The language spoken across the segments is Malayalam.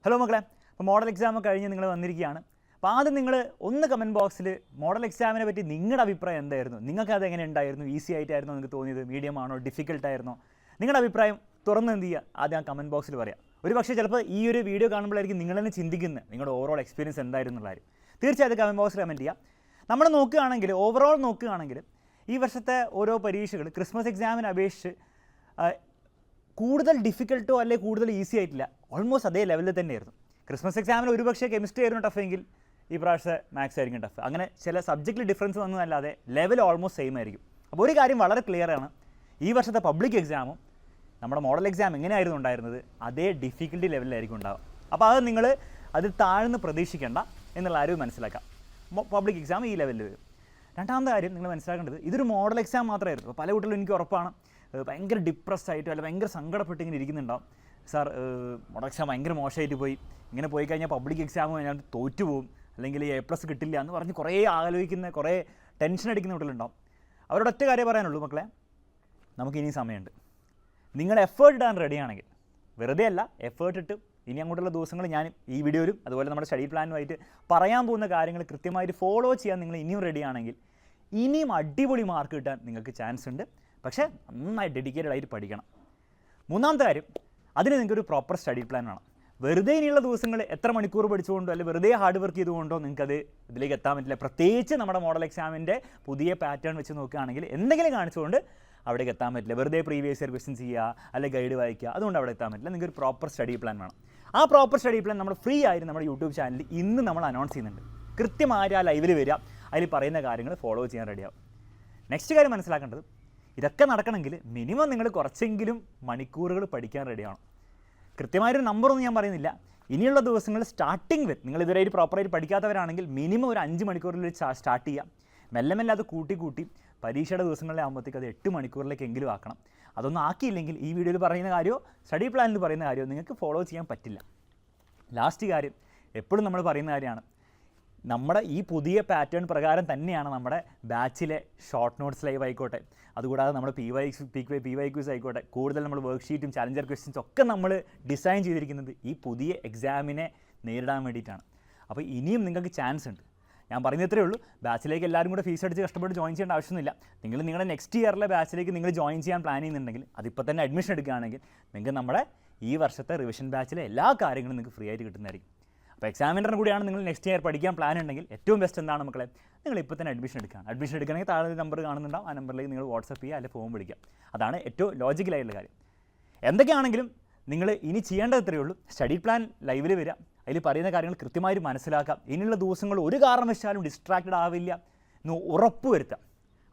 ഹലോ മക്കളെ, അപ്പോൾ മോഡൽ എക്സാം കഴിഞ്ഞ് നിങ്ങൾ വന്നിരിക്കുകയാണ്. അപ്പോൾ ആദ്യം നിങ്ങൾ ഒന്ന് കമൻറ്റ് ബോക്സിൽ മോഡൽ എക്സാമിനെ പറ്റി നിങ്ങളുടെ അഭിപ്രായം എന്തായിരുന്നു? നിങ്ങൾക്ക് അത് എങ്ങനെ ഉണ്ടായിരുന്നു? ഈസി ആയിട്ടായിരുന്നോ നിങ്ങൾക്ക് തോന്നിയത്? മീഡിയം ആണോ? ഡിഫിക്കൽട്ടായിരുന്നോ? നിങ്ങളുടെ അഭിപ്രായം തുറന്ന് എന്ത് ചെയ്യുക? ആദ്യം ആ കമൻറ്റ് ബോക്സിൽ പറയാം. ഒരു പക്ഷേ ചിലപ്പോൾ ഈ ഒരു വീഡിയോ കാണുമ്പോഴായിരിക്കും നിങ്ങൾ തന്നെ ചിന്തിക്കുന്നത് നിങ്ങളുടെ ഓവറോൾ എക്സ്പീരിയൻസ് എന്തായിരുന്നു എന്നുള്ള കാര്യം. തീർച്ചയായിട്ടും കമൻറ്റ് ബോക്സിൽ കമൻറ്റ് ചെയ്യുക. നമ്മൾ നോക്കുകയാണെങ്കിൽ ഓവറോൾ നോക്കുകയാണെങ്കിൽ ഈ വർഷത്തെ ഓരോ പരീക്ഷകൾ ക്രിസ്മസ് എക്സാമിനെ അപേക്ഷിച്ച് കൂടുതൽ ഡിഫിക്കൽട്ടോ അല്ലെങ്കിൽ കൂടുതൽ ഈസി ആയിട്ടില്ല, ഓൾമോസ്റ്റ് അതേ ലെവലിൽ തന്നെയായിരുന്നു. ക്രിസ്മസ് എക്സാമിന് ഒരുപക്ഷേ കെമിസ്ട്രി ആയിരുന്നു ടഫ് എങ്കിൽ ഈ പ്രാവശ്യത്തെ മാത്സ് ആയിരിക്കും ടഫ്. അങ്ങനെ ചില സബ്ജക്റ്റിൽ ഡിഫറൻസ് വന്നതല്ലാതെ ലെവൽ ഓൾമോസ്റ്റ് സെയിം ആയിരിക്കും. അപ്പോൾ ഒരു കാര്യം വളരെ ക്ലിയർ ആണ്, ഈ വർഷത്തെ പബ്ലിക് എക്സാമും നമ്മുടെ മോഡൽ എക്സാം എങ്ങനെയായിരുന്നു ഉണ്ടായിരുന്നത് അതേ ഡിഫിക്കൽട്ടി ലെവലിലായിരിക്കും ഉണ്ടാവുക. അപ്പോൾ അത് നിങ്ങൾ അതിൽ താഴ്ന്ന് പ്രതീക്ഷിക്കേണ്ട എന്നുള്ള ആരും മനസ്സിലാക്കാം. പബ്ലിക് എക്സാം ഈ ലെവലിൽ വരും. രണ്ടാമത്തെ കാര്യം നിങ്ങൾ മനസ്സിലാക്കേണ്ടത് ഇതൊരു മോഡൽ എക്സാം മാത്രമായിരുന്നു. അപ്പോൾ പല കുട്ടികളും എനിക്ക് ഉറപ്പാണ് ഭയങ്കര ഡിപ്രസ്ഡ് ആയിട്ടോ അല്ലെങ്കിൽ ഭയങ്കര സങ്കടപ്പെട്ട് ഇങ്ങനെ ഇരിക്കുന്നുണ്ടാവും. സാർ മോഡൽ എക്സാം ഭയങ്കര മോശമായിട്ട് പോയി, ഇങ്ങനെ പോയി കഴിഞ്ഞാൽ പബ്ലിക് എക്സാം ഞാൻ തോറ്റുപോകും, അല്ലെങ്കിൽ A+ കിട്ടില്ല എന്ന് പറഞ്ഞ് കുറേ ആലോചിക്കുന്ന കുറേ ടെൻഷൻ അടിക്കുന്ന കുട്ടികളുണ്ടാവും. അവരോട് ഒറ്റ കാര്യം പറയാനുള്ളൂ, മക്കളെ നമുക്ക് ഇനിയും സമയമുണ്ട്. നിങ്ങൾ എഫേർട്ട് ഇടാൻ റെഡിയാണെങ്കിൽ, വെറുതെ അല്ല എഫേർട്ട് ഇട്ട് ഇനി അങ്ങോട്ടുള്ള ദിവസങ്ങൾ ഞാൻ ഈ വീഡിയോയിലും അതുപോലെ നമ്മുടെ സ്റ്റഡി പ്ലാനുമായിട്ട് പറയാൻ പോകുന്ന കാര്യങ്ങൾ കൃത്യമായിട്ട് ഫോളോ ചെയ്യാൻ നിങ്ങൾ ഇനിയും റെഡിയാണെങ്കിൽ ഇനിയും അടിപൊളി മാർക്ക് കിട്ടാൻ നിങ്ങൾക്ക് ചാൻസ് ഉണ്ട്. പക്ഷേ നന്നായി ഡെഡിക്കേറ്റഡ് ആയിട്ട് പഠിക്കണം. മൂന്നാമത്തെ കാര്യം, അതിന് നിങ്ങൾക്കൊരു പ്രോപ്പർ സ്റ്റഡി പ്ലാൻ വേണം. വെറുതെ ഇനിയുള്ള ദിവസങ്ങൾ എത്ര മണിക്കൂർ പഠിച്ചുകൊണ്ടോ അല്ലെങ്കിൽ വെറുതെ ഹാർഡ് വർക്ക് ചെയ്തുകൊണ്ടോ നിങ്ങൾക്കത് ഇതിലേക്ക് എത്താൻ പറ്റില്ല. പ്രത്യേകിച്ച് നമ്മുടെ മോഡൽ എക്സാമിൻ്റെ പുതിയ പാറ്റേൺ വെച്ച് നോക്കുകയാണെങ്കിൽ എന്തെങ്കിലും കാണിച്ചുകൊണ്ട് അവിടേക്ക് എത്താൻ പറ്റില്ല. വെറുതെ പ്രീവിയസ് ഇയർ ക്വസ്റ്റ്യൻസ് ചെയ്യുക അല്ലെങ്കിൽ ഗൈഡ് വായിക്കുക, അതുകൊണ്ട് അവിടെ എത്താൻ പറ്റില്ല. നിങ്ങൾക്ക് ഒരു പ്രോപ്പർ സ്റ്റഡി പ്ലാൻ വേണം. ആ പ്രോപ്പർ സ്റ്റഡി പ്ലാൻ നമ്മൾ ഫ്രീ ആയിട്ട് നമ്മുടെ യൂട്യൂബ് ചാനലിൽ ഇന്ന് നമ്മൾ അനൗൺസ് ചെയ്യുന്നുണ്ട്. കൃത്യമായിട്ട് ആ ലൈവിൽ വരിക, അതിൽ പറയുന്ന കാര്യങ്ങൾ ഫോളോ ചെയ്യാൻ റെഡിയാവും. നെക്സ്റ്റ് കാര്യം മനസ്സിലാക്കേണ്ടത്, ഇതൊക്കെ നടക്കണമെങ്കിൽ മിനിമം നിങ്ങൾ കുറച്ചെങ്കിലും മണിക്കൂറുകൾ പഠിക്കാൻ റെഡിയാവണം. കൃത്യമായൊരു നമ്പറൊന്നും ഞാൻ പറയുന്നില്ല. ഇനിയുള്ള ദിവസങ്ങൾ സ്റ്റാർട്ടിങ് വിത്ത് നിങ്ങൾ ഇതുവരെ പ്രോപ്പറായിട്ട് പഠിക്കാത്തവരാണെങ്കിൽ മിനിമം ഒരു 5 മണിക്കൂറിൽ സ്റ്റാർട്ട് ചെയ്യുക. മെല്ലെ മെല്ലെ അത് കൂട്ടി പരീക്ഷയുടെ ദിവസങ്ങളിലാകുമ്പോഴത്തേക്ക് അത് 8 മണിക്കൂറിലേക്കെങ്കിലും ആക്കണം. അതൊന്നും ആക്കിയില്ലെങ്കിൽ ഈ വീഡിയോയിൽ പറയുന്ന കാര്യമോ സ്റ്റഡി പ്ലാനിൽ പറയുന്ന കാര്യമോ നിങ്ങൾക്ക് ഫോളോ ചെയ്യാൻ പറ്റില്ല. ലാസ്റ്റ് കാര്യം എപ്പോഴും നമ്മൾ പറയുന്ന കാര്യമാണ്, നമ്മുടെ ഈ പുതിയ പാറ്റേൺ പ്രകാരം തന്നെയാണ് നമ്മുടെ ബാച്ചിലെ ഷോർട്ട് നോട്ട്സ് ലൈവ് ആയിക്കോട്ടെ, അതുകൂടാതെ നമ്മുടെ PYQs ആയിക്കോട്ടെ, കൂടുതൽ നമ്മൾ വർക്ക്ഷീറ്റും ചാലഞ്ചർ ക്വസ്റ്റ്യൻസും ഒക്കെ നമ്മൾ ഡിസൈൻ ചെയ്തിരിക്കുന്നത് ഈ പുതിയ എക്സാമിനെ നേരിടാൻ വേണ്ടിയിട്ടാണ്. അപ്പോൾ ഇനിയും നിങ്ങൾക്ക് ചാൻസ് ഉണ്ട്. ഞാൻ പറയുന്നത് ഇത്രയേ ഉള്ളൂ. ബാച്ചിലേക്ക് എല്ലാവരും കൂടെ ഫീസ് അടിച്ച് കഷ്ടപ്പെട്ട് ജോയിൻ ചെയ്യേണ്ട ആവശ്യമൊന്നുമില്ല. നിങ്ങൾ നിങ്ങളുടെ നെക്സ്റ്റ് ഇയറിലെ ബാച്ചിലേക്ക് നിങ്ങൾ ജോയിൻ ചെയ്യാൻ പ്ലാൻ ചെയ്യുന്നുണ്ടെങ്കിൽ, അതിപ്പോൾ തന്നെ അഡ്മിഷൻ എടുക്കുകയാണെങ്കിൽ നിങ്ങൾക്ക് നമ്മുടെ ഈ വർഷത്തെ റിവിഷൻ ബാച്ചിലെ എല്ലാ കാര്യങ്ങളും നിങ്ങൾക്ക് ഫ്രീ ആയിട്ട് കിട്ടുന്നതായിരിക്കും. അപ്പോൾ എക്സാമിനറിന് കൂടിയാണ് നിങ്ങൾ നെക്സ്റ്റ് ഇയർ പഠിക്കാൻ പ്ലാൻ ഉണ്ടെങ്കിൽ ഏറ്റവും ബെസ്റ്റ് എന്താണ് മക്കളെ, നിങ്ങൾ ഇപ്പോൾ തന്നെ അഡ്മിഷൻ എടുക്കുകയാണ്. അഡ്മിഷൻ എടുക്കണമെങ്കിൽ താഴെ നമ്പർ കാണുന്നുണ്ടാവും, ആ നമ്പറിലേക്ക് നിങ്ങൾ വാട്സപ്പ് ചെയ്യുക അല്ലെങ്കിൽ ഫോൺ വിളിക്കുക. അതാണ് ഏറ്റവും ലോജിക്കലായിട്ടുള്ള കാര്യം. എന്തൊക്കെയാണെങ്കിലും നിങ്ങൾ ഇനി ചെയ്യേണ്ടത് ഇത്രയേ ഉള്ളൂ, സ്റ്റഡി പ്ലാൻ ലൈവിൽ വരിക, അതിൽ പറയുന്ന കാര്യങ്ങൾ കൃത്യമായിട്ട് മനസ്സിലാക്കാം. ഇനിയുള്ള ദിവസങ്ങൾ ഒരു കാരണവശാലും ഡിസ്ട്രാക്റ്റഡ് ആവില്ല എന്ന് ഉറപ്പ് വരുത്താം.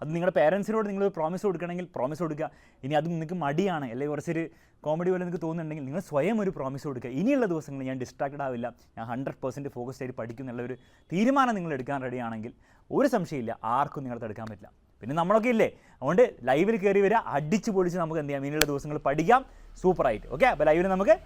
അത് നിങ്ങളുടെ പേരൻസിനോട് നിങ്ങൾ പ്രോമിസ് കൊടുക്കണമെങ്കിൽ പ്രോമിസ് കൊടുക്കുക. ഇനി അത് നിങ്ങൾക്ക് മടിയാണ് അല്ലെങ്കിൽ കുറച്ചൊരു കോമഡി പോലെ നിങ്ങൾക്ക് തോന്നുന്നുണ്ടെങ്കിൽ നിങ്ങൾ സ്വയം ഒരു പ്രോമിസ് കൊടുക്കുക. ഇനിയുള്ള ദിവസങ്ങൾ ഞാൻ ഡിസ്ട്രാക്റ്റഡ് ആവില്ല, ഞാൻ 100% ഫോക്കസ്ഡ് ആയിട്ട് പഠിക്കും എന്നുള്ളൊരു തീരുമാനം നിങ്ങൾ എടുക്കാൻ റെഡിയാണെങ്കിൽ ഒരു സംശയമില്ല, ആർക്കും നിങ്ങളെ തടുക്കാൻ പറ്റില്ല. പിന്നെ നമ്മളൊക്കെ ഇല്ലേ, അതുകൊണ്ട് ലൈവിൽ കയറി വരിക, അടിച്ച് പൊളിച്ച് നമുക്ക് എന്ത് ചെയ്യാം, ഇനിയുള്ള ദിവസങ്ങൾ പഠിക്കാം സൂപ്പറായിട്ട്. ഓക്കെ, അപ്പോൾ ലൈവിൽ നമുക്ക്